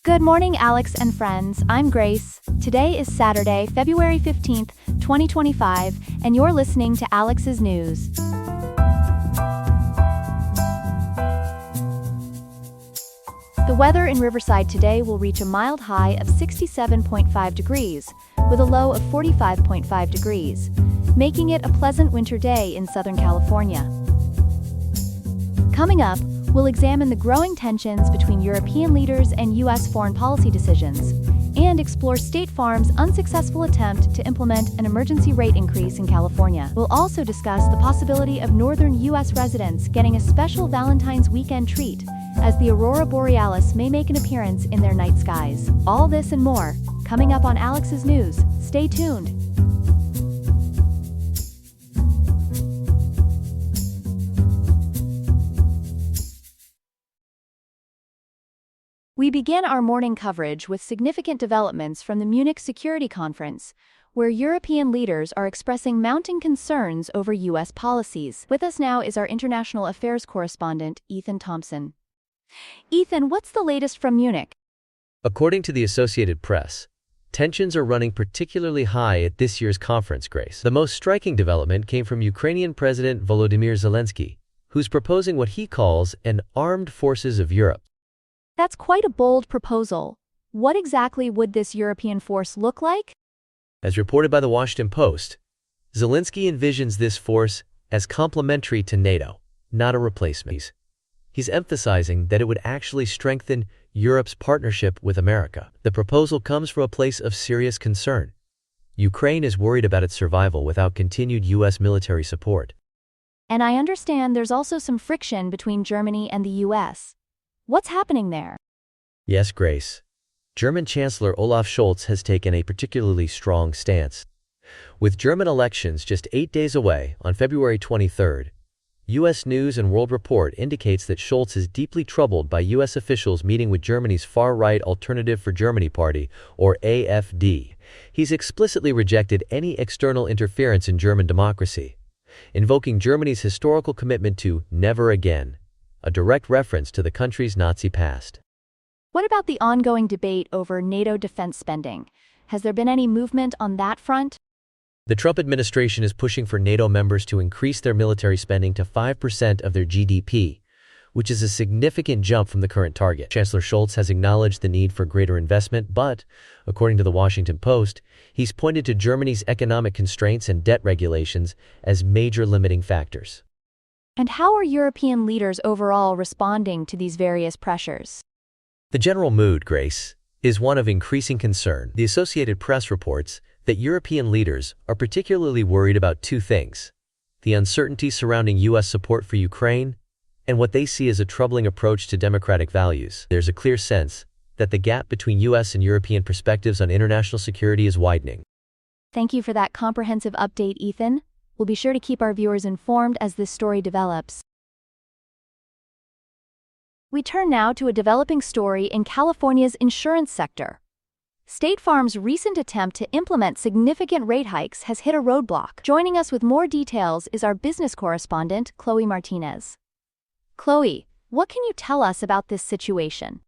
Good morning, Alex and friends. I'm Grace. Today is Saturday, February 15th, 2025, and you're listening to Alex's News. The weather in Riverside today will reach a mild high of 67.5 degrees, with a low of 45.5 degrees, making it a pleasant winter day in Southern California. Coming up, we'll examine the growing tensions between European leaders and U.S. foreign policy decisions, and explore State Farm's unsuccessful attempt to implement an emergency rate increase in California. We'll also discuss the possibility of northern U.S. residents getting a special Valentine's weekend treat, as the aurora borealis may make an appearance in their night skies. All this and more, coming up on Alex's News. Stay tuned. We begin our morning coverage with significant developments from the Munich Security Conference, where European leaders are expressing mounting concerns over U.S. policies. With us now is our international affairs correspondent, Ethan Thompson. Ethan, what's the latest from Munich? According to the Associated Press, tensions are running particularly high at this year's conference, Grace. The most striking development came from Ukrainian President Volodymyr Zelensky, who's proposing what he calls an armed forces of Europe. That's quite a bold proposal. What exactly would this European force look like? As reported by the Washington Post, Zelensky envisions this force as complementary to NATO, not a replacement. He's emphasizing that it would actually strengthen Europe's partnership with America. The proposal comes from a place of serious concern. Ukraine is worried about its survival without continued U.S. military support. And I understand there's also some friction between Germany and the U.S. What's happening there? Yes, Grace. German Chancellor Olaf Scholz has taken a particularly strong stance. With German elections just 8 days away, on February 23rd, U.S. News and World Report indicates that Scholz is deeply troubled by U.S. officials meeting with Germany's far-right Alternative for Germany Party, or AfD. He's explicitly rejected any external interference in German democracy, invoking Germany's historical commitment to never again, a direct reference to the country's Nazi past. What about the ongoing debate over NATO defense spending? Has there been any movement on that front? The Trump administration is pushing for NATO members to increase their military spending to 5% of their GDP, which is a significant jump from the current target. Chancellor Scholz has acknowledged the need for greater investment, but, according to the Washington Post, he's pointed to Germany's economic constraints and debt regulations as major limiting factors. And how are European leaders overall responding to these various pressures? The general mood, Grace, is one of increasing concern. The Associated Press reports that European leaders are particularly worried about two things: the uncertainty surrounding U.S. support for Ukraine and what they see as a troubling approach to democratic values. There's a clear sense that the gap between U.S. and European perspectives on international security is widening. Thank you for that comprehensive update, Ethan. We'll be sure to keep our viewers informed as this story develops. We turn now to a developing story in California's insurance sector. State Farm's recent attempt to implement significant rate hikes has hit a roadblock. Joining us with more details is our business correspondent, Chloe Martinez. Chloe, what can you tell us about this situation?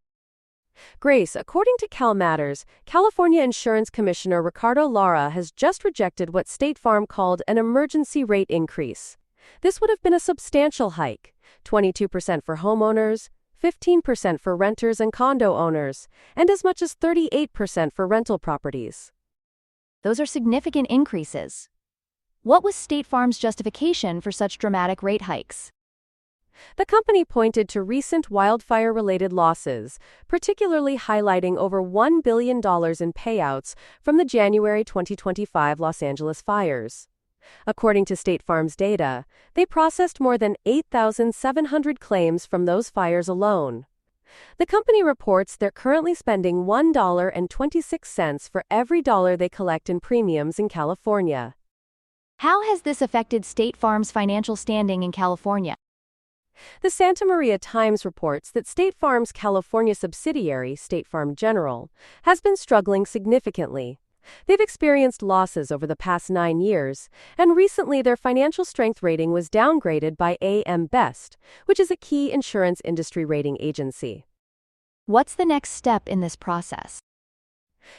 Grace, according to CalMatters, California Insurance Commissioner Ricardo Lara has just rejected what State Farm called an emergency rate increase. This would have been a substantial hike, 22% for homeowners, 15% for renters and condo owners, and as much as 38% for rental properties. Those are significant increases. What was State Farm's justification for such dramatic rate hikes? The company pointed to recent wildfire-related losses, particularly highlighting over $1 billion in payouts from the January 2025 Los Angeles fires. According to State Farm's data, they processed more than 8,700 claims from those fires alone. The company reports they're currently spending $1.26 for every dollar they collect in premiums in California. How has this affected State Farm's financial standing in California? The Santa Maria Times reports that State Farm's California subsidiary, State Farm General, has been struggling significantly. They've experienced losses over the past 9 years, and recently their financial strength rating was downgraded by AM Best, which is a key insurance industry rating agency. What's the next step in this process?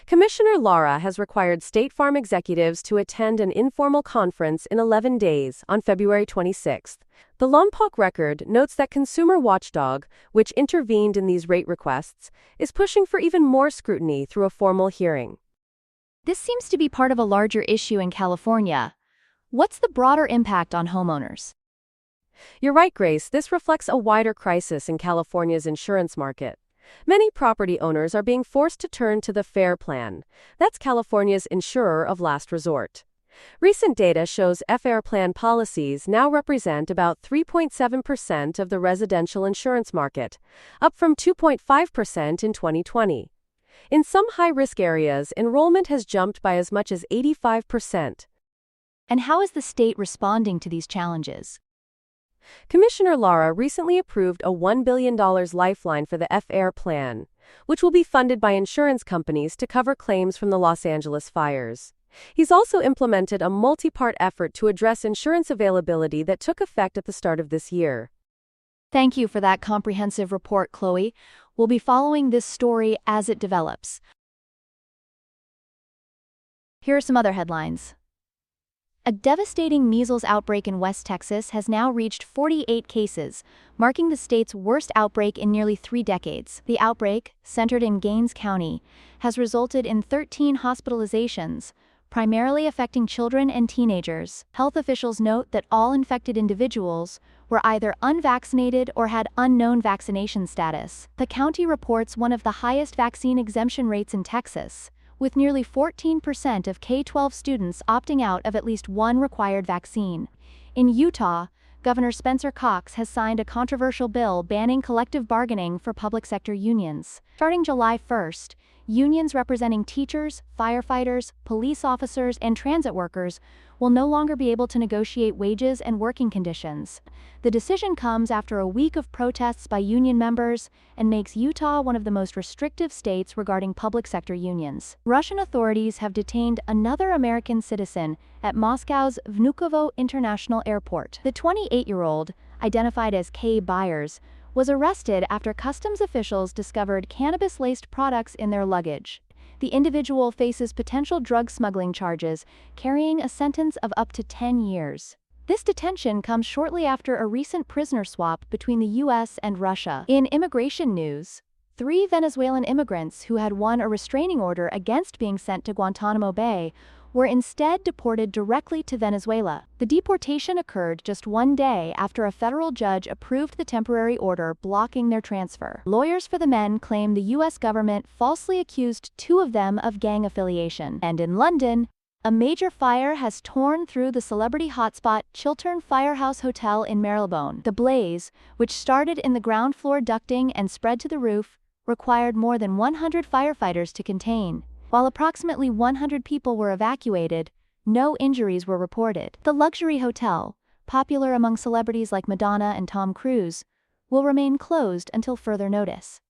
Commissioner Lara has required State Farm executives to attend an informal conference in 11 days on February 26. The Lompoc Record notes that Consumer Watchdog, which intervened in these rate requests, is pushing for even more scrutiny through a formal hearing. This seems to be part of a larger issue in California. What's the broader impact on homeowners? You're right, Grace. This reflects a wider crisis in California's insurance market. Many property owners are being forced to turn to the FAIR plan. That's California's insurer of last resort. Recent data shows FAIR plan policies now represent about 3.7% of the residential insurance market, up from 2.5% in 2020. In some high-risk areas, enrollment has jumped by as much as 85%. And how is the state responding to these challenges? Commissioner Lara recently approved a $1 billion lifeline for the FAIR plan, which will be funded by insurance companies to cover claims from the Los Angeles fires. He's also implemented a multi-part effort to address insurance availability that took effect at the start of this year. Thank you for that comprehensive report, Chloe. We'll be following this story as it develops. Here are some other headlines. A devastating measles outbreak in West Texas has now reached 48 cases, marking the state's worst outbreak in nearly 3 decades. The outbreak, centered in Gaines County, has resulted in 13 hospitalizations, primarily affecting children and teenagers. Health officials note that all infected individuals were either unvaccinated or had unknown vaccination status. The county reports one of the highest vaccine exemption rates in Texas, with nearly 14% of K-12 students opting out of at least one required vaccine. In Utah, Governor Spencer Cox has signed a controversial bill banning collective bargaining for public sector unions. Starting July 1st, unions representing teachers, firefighters, police officers, and transit workers will no longer be able to negotiate wages and working conditions. The decision comes after a week of protests by union members and makes Utah one of the most restrictive states regarding public sector unions. Russian authorities have detained another American citizen at Moscow's Vnukovo International Airport. The 28-year-old, identified as Kay Byers, was arrested after customs officials discovered cannabis-laced products in their luggage. The individual faces potential drug smuggling charges, carrying a sentence of up to 10 years. This detention comes shortly after a recent prisoner swap between the U.S. and Russia. In immigration news, 3 Venezuelan immigrants who had won a restraining order against being sent to Guantanamo Bay were instead deported directly to Venezuela. The deportation occurred just 1 day after a federal judge approved the temporary order blocking their transfer. Lawyers for the men claim the U.S. government falsely accused 2 of them of gang affiliation. And in London, a major fire has torn through the celebrity hotspot Chiltern Firehouse Hotel in Marylebone. The blaze, which started in the ground floor ducting and spread to the roof, required more than 100 firefighters to contain. While approximately 100 people were evacuated, no injuries were reported. The luxury hotel, popular among celebrities like Madonna and Tom Cruise, will remain closed until further notice.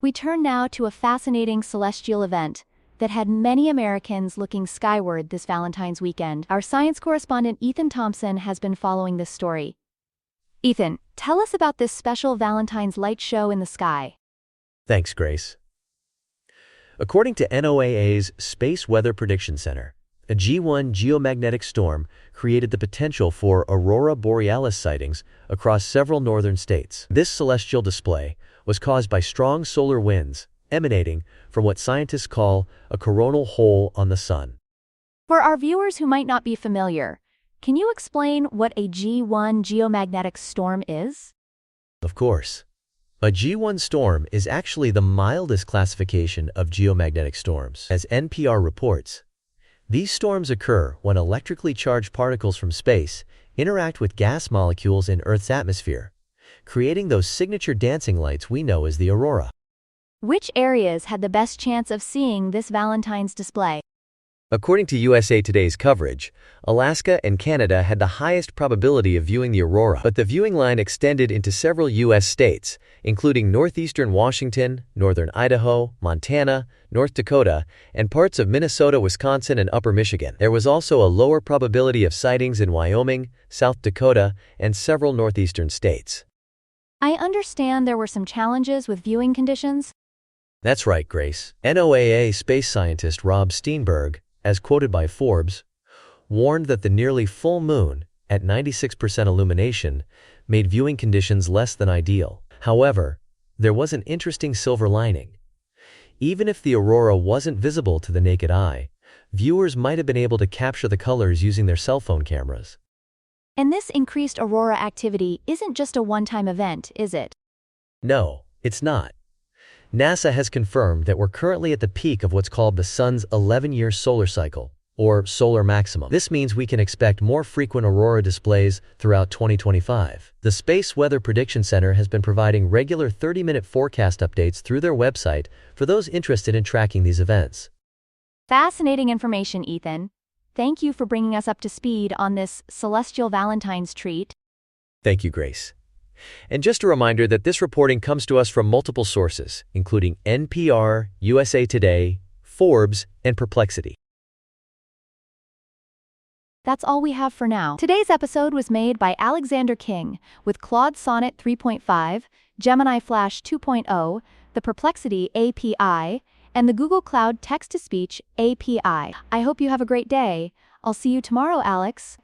We turn now to a fascinating celestial event that had many Americans looking skyward this Valentine's weekend. Our science correspondent Ethan Thompson has been following this story. Ethan, tell us about this special Valentine's light show in the sky. Thanks, Grace. According to NOAA's Space Weather Prediction Center, a G1 geomagnetic storm created the potential for aurora borealis sightings across several northern states. This celestial display was caused by strong solar winds emanating from what scientists call a coronal hole on the sun. For our viewers who might not be familiar, can you explain what a G1 geomagnetic storm is? Of course. A G1 storm is actually the mildest classification of geomagnetic storms. As NPR reports, these storms occur when electrically charged particles from space interact with gas molecules in Earth's atmosphere, creating those signature dancing lights we know as the aurora. Which areas had the best chance of seeing this Valentine's display? According to USA Today's coverage, Alaska and Canada had the highest probability of viewing the aurora, but the viewing line extended into several U.S. states, including northeastern Washington, northern Idaho, Montana, North Dakota, and parts of Minnesota, Wisconsin, and upper Michigan. There was also a lower probability of sightings in Wyoming, South Dakota, and several northeastern states. I understand there were some challenges with viewing conditions. That's right, Grace. NOAA space scientist Rob Steenberg, as quoted by Forbes, warned that the nearly full moon, at 96% illumination, made viewing conditions less than ideal. However, there was an interesting silver lining. Even if the aurora wasn't visible to the naked eye, viewers might have been able to capture the colors using their cell phone cameras. And this increased aurora activity isn't just a one-time event, is it? No, it's not. NASA has confirmed that we're currently at the peak of what's called the sun's 11-year solar cycle, or solar maximum. This means we can expect more frequent aurora displays throughout 2025. The Space Weather Prediction Center has been providing regular 30-minute forecast updates through their website for those interested in tracking these events. Fascinating information, Ethan. Thank you for bringing us up to speed on this celestial Valentine's treat. Thank you, Grace. And just a reminder that this reporting comes to us from multiple sources, including NPR, USA Today, Forbes, and Perplexity. That's all we have for now. Today's episode was made by Alexander King with Claude Sonnet 3.5, Gemini Flash 2.0, the Perplexity API, and the Google Cloud Text-to-Speech API. I hope you have a great day. I'll see you tomorrow, Alex.